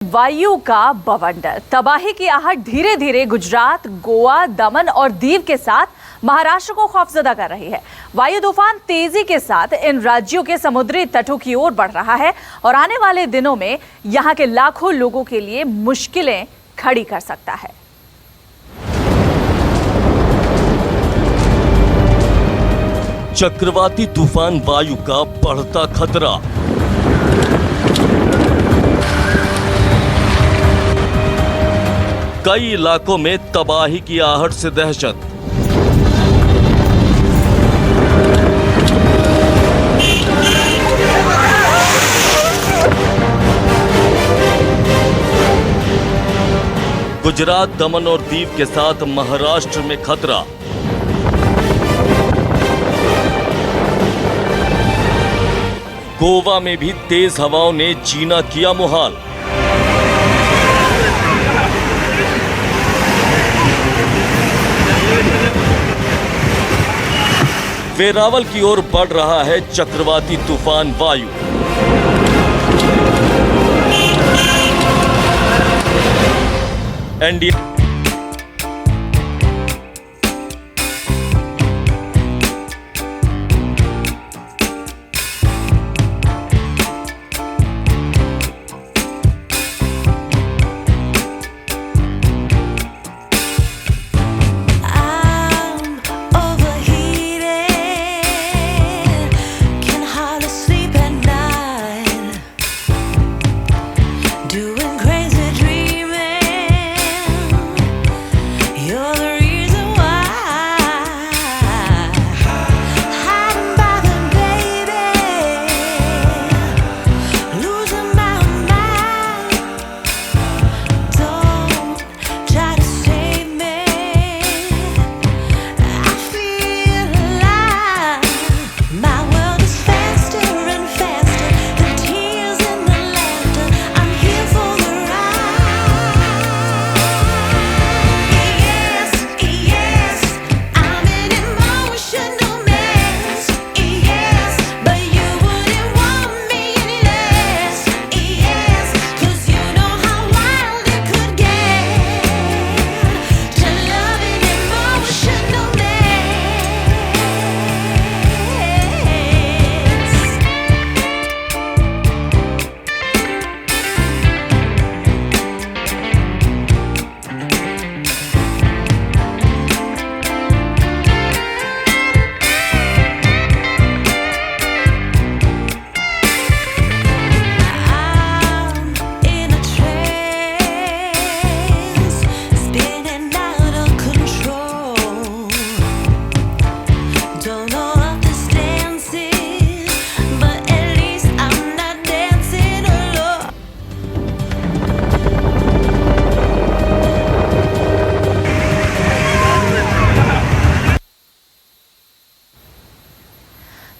वायु का बवंडर, तबाही की आहट धीरे धीरे गुजरात, गोवा, दमन और दीव के साथ महाराष्ट्र को खौफजदा कर रही है। वायु तूफान तेजी के साथ इन राज्यों के समुद्री तटों की ओर बढ़ रहा है और आने वाले दिनों में यहां के लाखों लोगों के लिए मुश्किलें खड़ी कर सकता है। चक्रवाती तूफान वायु का बढ़ता खतरा। कई इलाकों में तबाही की आहट से दहशत। गुजरात, दमन और दीव के साथ महाराष्ट्र में खतरा। गोवा में भी तेज हवाओं ने जीना किया मुहाल। वेरावल की ओर बढ़ रहा है चक्रवाती तूफान वायु। एनडीए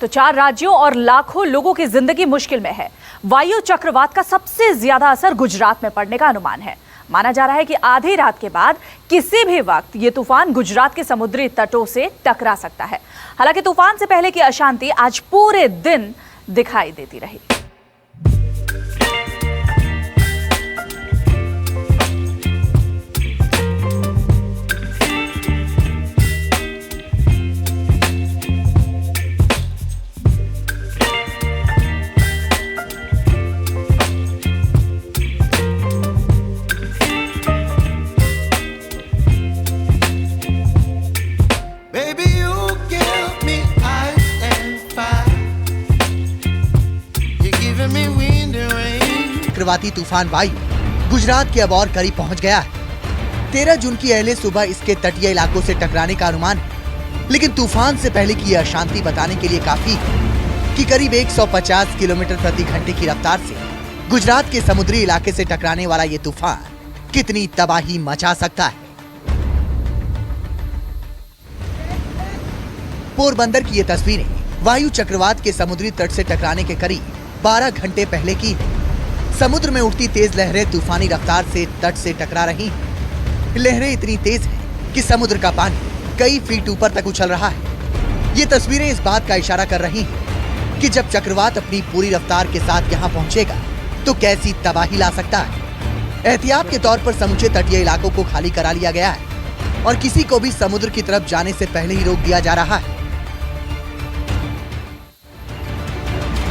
तो 4 राज्यों और लाखों लोगों की जिंदगी मुश्किल में है। वायु चक्रवात का सबसे ज्यादा असर गुजरात में पड़ने का अनुमान है। माना जा रहा है कि आधी रात के बाद किसी भी वक्त ये तूफान गुजरात के समुद्री तटों से टकरा सकता है। हालांकि तूफान से पहले की अशांति आज पूरे दिन दिखाई देती रही। चक्रवाती तूफान वायु गुजरात के अब और करीब पहुंच गया है। 13 जून की अहले सुबह इसके तटीय इलाकों से टकराने का अनुमान है, लेकिन तूफान से पहले की यह अशांति बताने के लिए काफी है कि करीब 150 किलोमीटर प्रति घंटे की रफ्तार से गुजरात के समुद्री इलाके से टकराने वाला ये तूफान कितनी तबाही मचा सकता है। पोरबंदर की ये तस्वीरें वायु चक्रवात के समुद्री तट से टकराने के करीब 12 घंटे पहले की। समुद्र में उठती तेज लहरें तूफानी रफ्तार से तट से टकरा रही हैं। लहरें इतनी तेज हैं कि समुद्र का पानी कई फीट ऊपर तक उछल रहा है। ये तस्वीरें इस बात का इशारा कर रही हैं कि जब चक्रवात अपनी पूरी रफ्तार के साथ यहाँ पहुंचेगा तो कैसी तबाही ला सकता है। एहतियात के तौर पर समूचे तटीय इलाकों को खाली करा लिया गया है और किसी को भी समुद्र की तरफ जाने से पहले ही रोक दिया जा रहा है।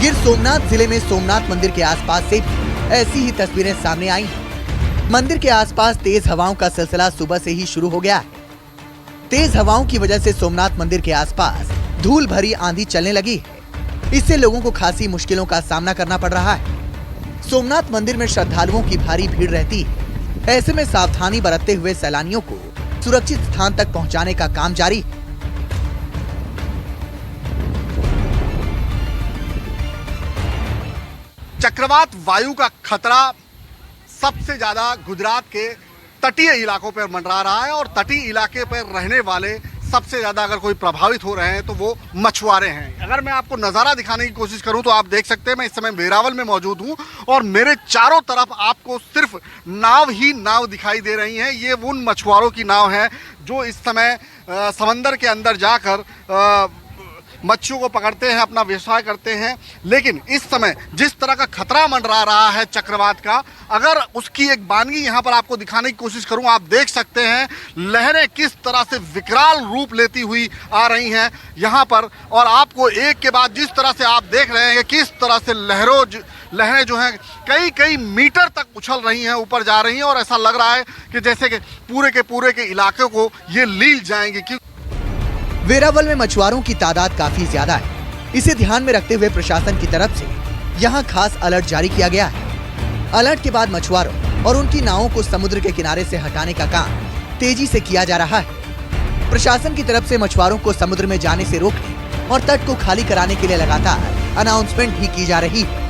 गिर सोमनाथ जिले में सोमनाथ मंदिर के आसपास से भी ऐसी ही तस्वीरें सामने आई हैं। मंदिर के आसपास तेज हवाओं का सिलसिला सुबह से ही शुरू हो गया है। तेज हवाओं की वजह से सोमनाथ मंदिर के आसपास धूल भरी आंधी चलने लगी है। इससे लोगों को खासी मुश्किलों का सामना करना पड़ रहा है। सोमनाथ मंदिर में श्रद्धालुओं की भारी भीड़ रहती है। ऐसे में सावधानी बरतते हुए सैलानियों को सुरक्षित स्थान तक पहुंचाने का काम जारी है। चक्रवात वायु का खतरा सबसे ज्यादा गुजरात के तटीय इलाकों पर मंडरा रहा है और तटीय इलाके पर रहने वाले सबसे ज्यादा अगर कोई प्रभावित हो रहे हैं तो वो मछुआरे हैं। अगर मैं आपको नज़ारा दिखाने की कोशिश करूं तो आप देख सकते हैं मैं इस समय वेरावल में मौजूद हूं और मेरे चारों तरफ आपको सिर्फ नाव ही नाव दिखाई दे रही हैं। ये उन मछुआरों की नाव है जो इस समय समंदर के अंदर जाकर मच्छियों को पकड़ते हैं, अपना व्यवसाय करते हैं। लेकिन इस समय जिस तरह का खतरा मंडरा रहा है चक्रवात का, अगर उसकी एक बानगी यहाँ पर आपको दिखाने की कोशिश करूँ, आप देख सकते हैं लहरें किस तरह से विकराल रूप लेती हुई आ रही हैं यहाँ पर। और आपको एक के बाद जिस तरह से आप देख रहे हैं कि किस तरह से लहरें जो हैं कई कई मीटर तक उछल रही हैं, ऊपर जा रही हैं और ऐसा लग रहा है कि जैसे कि पूरे के इलाके को ये लील जाएंगी। वेरावल में मछुआरों की तादाद काफी ज्यादा है। इसे ध्यान में रखते हुए प्रशासन की तरफ से यहाँ खास अलर्ट जारी किया गया है। अलर्ट के बाद मछुआरों और उनकी नावों को समुद्र के किनारे से हटाने का काम तेजी से किया जा रहा है। प्रशासन की तरफ से मछुआरों को समुद्र में जाने से रोकने और तट को खाली कराने के लिए लगातार अनाउंसमेंट भी की जा रही है।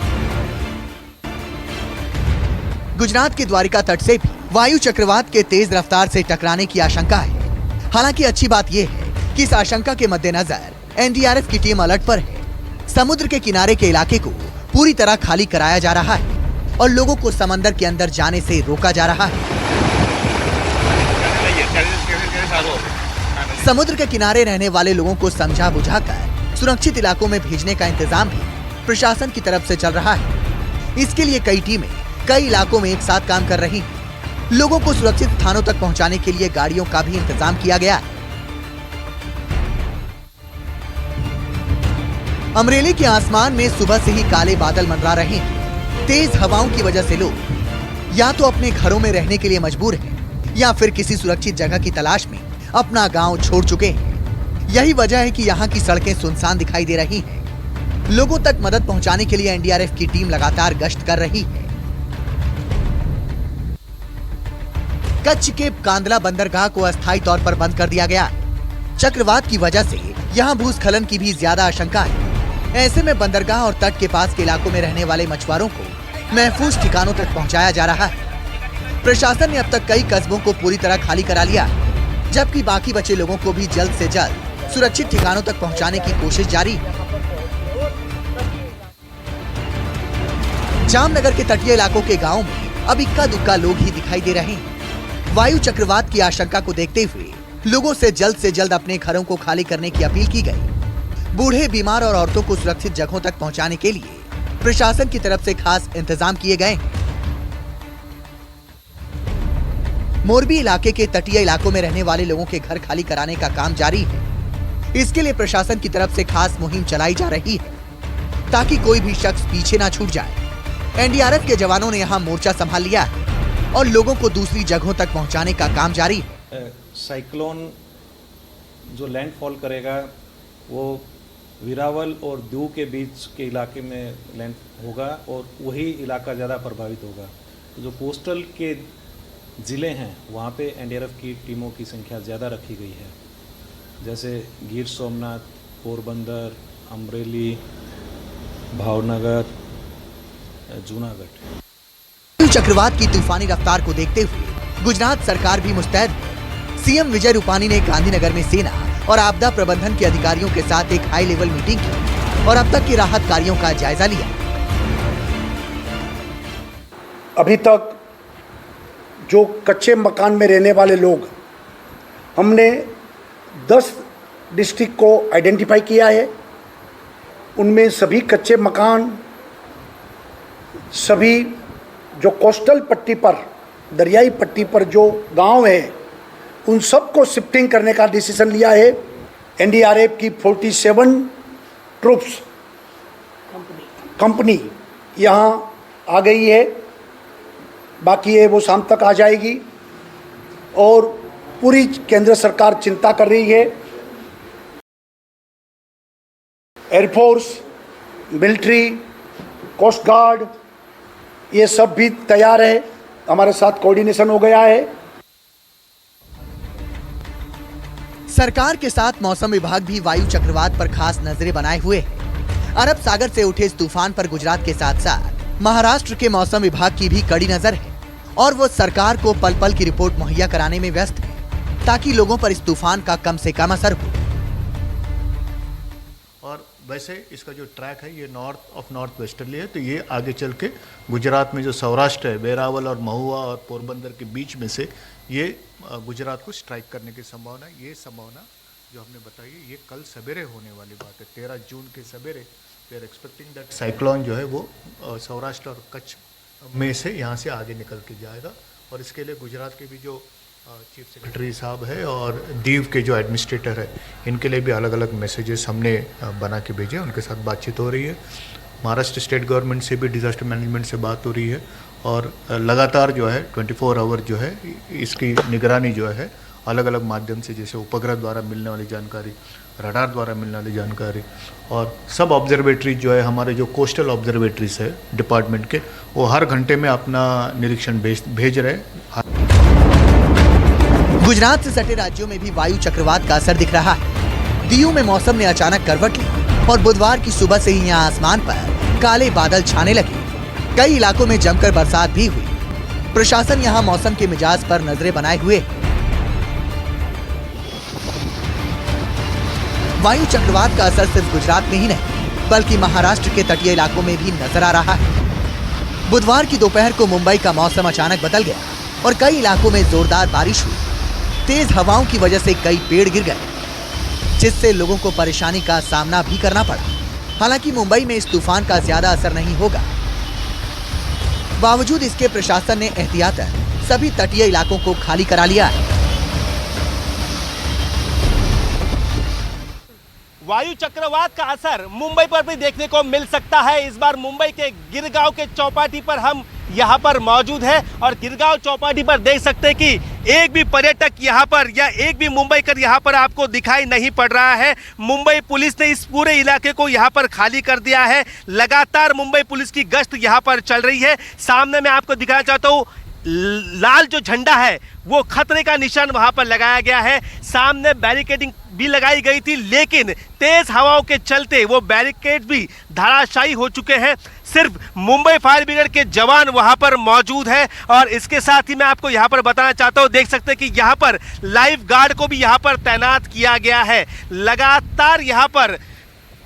गुजरात के द्वारिका तट से भी वायु चक्रवात के तेज रफ्तार से टकराने की आशंका है। हालांकि अच्छी बात यह है कि इस आशंका के मद्देनजर एनडीआरएफ की टीम अलर्ट पर है। समुद्र के किनारे के इलाके को पूरी तरह खाली कराया जा रहा है और लोगों को समंदर के अंदर जाने से रोका जा रहा है। समुद्र के किनारे रहने वाले लोगों को समझा बुझाकर सुरक्षित इलाकों में भेजने का इंतजाम भी प्रशासन की तरफ से चल रहा है। इसके लिए कई टीमें कई इलाकों में एक साथ काम कर रही हैं। लोगों को सुरक्षित स्थानों तक पहुंचाने के लिए गाड़ियों का भी इंतजाम किया गया है। अमरेली के आसमान में सुबह से ही काले बादल मंडरा रहे हैं। तेज हवाओं की वजह से लोग या तो अपने घरों में रहने के लिए मजबूर हैं या फिर किसी सुरक्षित जगह की तलाश में अपना गांव छोड़ चुके हैं। यही वजह है कि यहाँ की सड़कें सुनसान दिखाई दे रही हैं। लोगों तक मदद पहुंचाने के लिए एनडीआरएफ की टीम लगातार गश्त कर रही है। कच्छ के कांदला बंदरगाह को अस्थायी तौर पर बंद कर दिया गया। चक्रवात की वजह से यहाँ भूस्खलन की भी ज्यादा आशंका है। ऐसे में बंदरगाह और तट के पास के इलाकों में रहने वाले मछुआरों को महफूज ठिकानों तक पहुंचाया जा रहा है। प्रशासन ने अब तक कई कस्बों को पूरी तरह खाली करा लिया, जबकि बाकी बचे लोगों को भी जल्द से जल्द सुरक्षित ठिकानों तक पहुंचाने की कोशिश जारी है। जामनगर के तटीय इलाकों के गाँव में अब इक्का दुक्का लोग ही दिखाई दे रहे हैं। वायु चक्रवात की आशंका को देखते हुए लोगों से जल्द अपने घरों को खाली करने की अपील की गई। बूढ़े, बीमार और औरतों को सुरक्षित जगहों तक पहुंचाने के लिए प्रशासन की तरफ से खास इंतजाम किए गए हैं। मोरबी इलाके के तटीय इलाकों में रहने वाले लोगों के घर खाली कराने का काम जारी है। इसके लिए प्रशासन की तरफ से खास मुहिम चलाई जा रही है ताकि कोई भी शख्स पीछे ना छूट जाए। एनडीआरएफ के जवानों ने यहाँ मोर्चा संभाल लिया है और लोगों को दूसरी जगहों तक पहुंचाने का काम जारी है। साइक्लोन जो लैंडफॉल करेगा वो वेरावल और दीव के बीच के इलाके में लैंड होगा और वही इलाका ज़्यादा प्रभावित होगा। तो जो कोस्टल के ज़िले हैं वहाँ पे एनडीआरएफ की टीमों की संख्या ज़्यादा रखी गई है, जैसे गिर सोमनाथ, पोरबंदर, अमरेली, भावनगर, जूनागढ़। चक्रवात की तूफानी रफ्तार को देखते हुए गुजरात सरकार भी मुस्तैद है। सीएम विजय रूपानी ने गांधीनगर में सेना और आपदा प्रबंधन के अधिकारियों के साथ एक हाई लेवल मीटिंग की और अब तक की राहत कार्यों का जायजा लिया। अभी तक जो कच्चे मकान में रहने वाले लोग, हमने 10 डिस्ट्रिक्ट को आइडेंटिफाई किया है। उनमें सभी कच्चे मकान, सभी जो कोस्टल पट्टी पर दरियाई पट्टी पर जो गांव है उन सबको शिफ्टिंग करने का डिसीजन लिया है। एनडीआरएफ की 47 ट्रूप्स कंपनी यहाँ आ गई है, बाकी है वो शाम तक आ जाएगी। और पूरी केंद्र सरकार चिंता कर रही है। एयरफोर्स, मिलिट्री, कोस्ट गार्ड ये सब भी तैयार है, हमारे साथ कोऑर्डिनेशन हो गया है। सरकार के साथ मौसम विभाग भी वायु चक्रवात पर खास नजरें बनाए हुए है। अरब सागर से उठे इस तूफान पर गुजरात के साथ साथ महाराष्ट्र के मौसम विभाग की भी कड़ी नजर है और वो सरकार को पल पल की रिपोर्ट मुहैया कराने में व्यस्त है ताकि लोगों पर इस तूफान का कम से कम असर हो। और वैसे इसका जो ट्रैक है ये नॉर्थ वेस्टर्ली है, तो ये आगे चल के गुजरात में जो सौराष्ट्र है, वेरावल और महुआ और पोरबंदर के बीच में से ये गुजरात को स्ट्राइक करने की संभावना है। ये संभावना जो हमने बताई है ये कल सवेरे होने वाली बात है। 13 जून के सवेरे we are expecting that cyclone जो है वो सौराष्ट्र और कच्छ में से यहाँ से आगे निकल के जाएगा। और इसके लिए गुजरात के भी जो चीफ सेक्रेटरी साहब है और दीव के जो एडमिनिस्ट्रेटर है इनके लिए भी अलग अलग मैसेजेस हमने बना के भेजे, उनके साथ बातचीत हो रही है। महाराष्ट्र स्टेट गवर्नमेंट से भी डिज़ास्टर मैनेजमेंट से बात हो रही है और लगातार जो है 24 आवर जो है इसकी निगरानी जो है अलग अलग माध्यम से, जैसे उपग्रह द्वारा मिलने वाली जानकारी, रडार द्वारा मिलने वाली जानकारी और सब ऑब्जर्वेटरी जो है हमारे जो कोस्टल ऑब्जर्वेटरीज है डिपार्टमेंट के, वो हर घंटे में अपना निरीक्षण भेज रहे हैं। गुजरात से सटे राज्यों में भी वायु चक्रवात का असर दिख रहा है। दीव में मौसम ने अचानक करवट ली और बुधवार की सुबह से ही यहाँ आसमान पर काले बादल छाने लगे। कई इलाकों में जमकर बरसात भी हुई। प्रशासन यहाँ मौसम के मिजाज पर नजरें बनाए हुए है। वायु चक्रवात का असर सिर्फ गुजरात में ही नहीं बल्कि महाराष्ट्र के तटीय इलाकों में भी नजर आ रहा है। बुधवार की दोपहर को मुंबई का मौसम अचानक बदल गया और कई इलाकों में जोरदार बारिश हुई। तेज हवाओं की वजह से कई पेड़ गिर गए, जिससे लोगों को परेशानी का सामना भी करना पड़ा। हालांकि मुंबई में इस तूफान का ज्यादा असर नहीं होगा। बावजूद इसके प्रशासन ने एहतियातन सभी तटीय इलाकों को खाली करा लिया है। वायु चक्रवात का असर मुंबई पर भी देखने को मिल सकता है। इस बार मुंबई के गिरगांव के चौपाटी पर हम यहाँ पर मौजूद है और गिरगांव चौपाटी पर देख सकते हैं कि एक भी पर्यटक यहाँ पर या एक भी मुंबईकर यहाँ पर आपको दिखाई नहीं पड़ रहा है। मुंबई पुलिस ने इस पूरे इलाके को यहाँ पर खाली कर दिया है। लगातार मुंबई पुलिस की गश्त यहाँ पर चल रही है। सामने मैं आपको दिखाना चाहता हूँ, लाल जो झंडा है वो खतरे का निशान वहां पर लगाया गया है। सामने बैरिकेडिंग भी लगाई गई थी, लेकिन तेज हवाओं के चलते वो बैरिकेड भी धराशायी हो चुके हैं। सिर्फ मुंबई फायर ब्रिगेड के जवान वहां पर मौजूद है और इसके साथ ही मैं आपको यहां पर बताना चाहता हूं, देख सकते हैं कि यहां पर लाइफ गार्ड को भी यहां पर तैनात किया गया है। लगातार यहां पर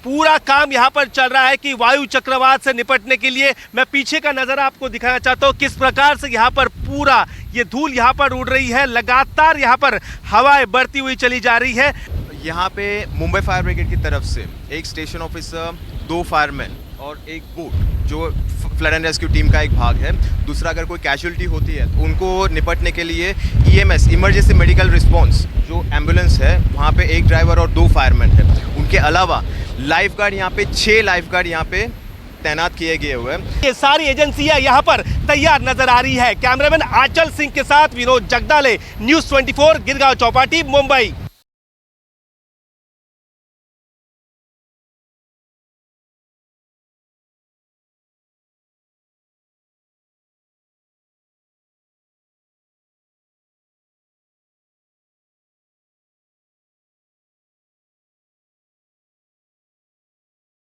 पूरा काम यहाँ पर चल रहा है कि वायु चक्रवात से निपटने के लिए। मैं पीछे का नज़ारा आपको दिखाना चाहता हूँ किस प्रकार से यहाँ पर पूरा ये धूल यहाँ पर उड़ रही है। लगातार यहाँ पर हवाएं बढ़ती हुई चली जा रही है। यहाँ पे मुंबई फायर ब्रिगेड की तरफ से एक स्टेशन ऑफिसर, 2 फायरमैन और एक बोट जो फ्लड एंड रेस्क्यू टीम का एक भाग है। दूसरा, अगर कोई कैजुअलिटी होती है तो उनको निपटने के लिए EMS, इमरजेंसी मेडिकल रिस्पॉन्स जो एम्बुलेंस है, वहाँ पे एक ड्राइवर और 2 फायरमैन है। उनके अलावा लाइफ गार्ड यहाँ पे 6 लाइफ गार्ड यहाँ पे तैनात किए गए हुए हैं। ये सारी एजेंसियां यहाँ पर तैयार नजर आ रही है। कैमरामैन आंचल सिंह के साथ विनोद जगदाले, न्यूज़ 24, गिरगांव चौपाटी, मुंबई।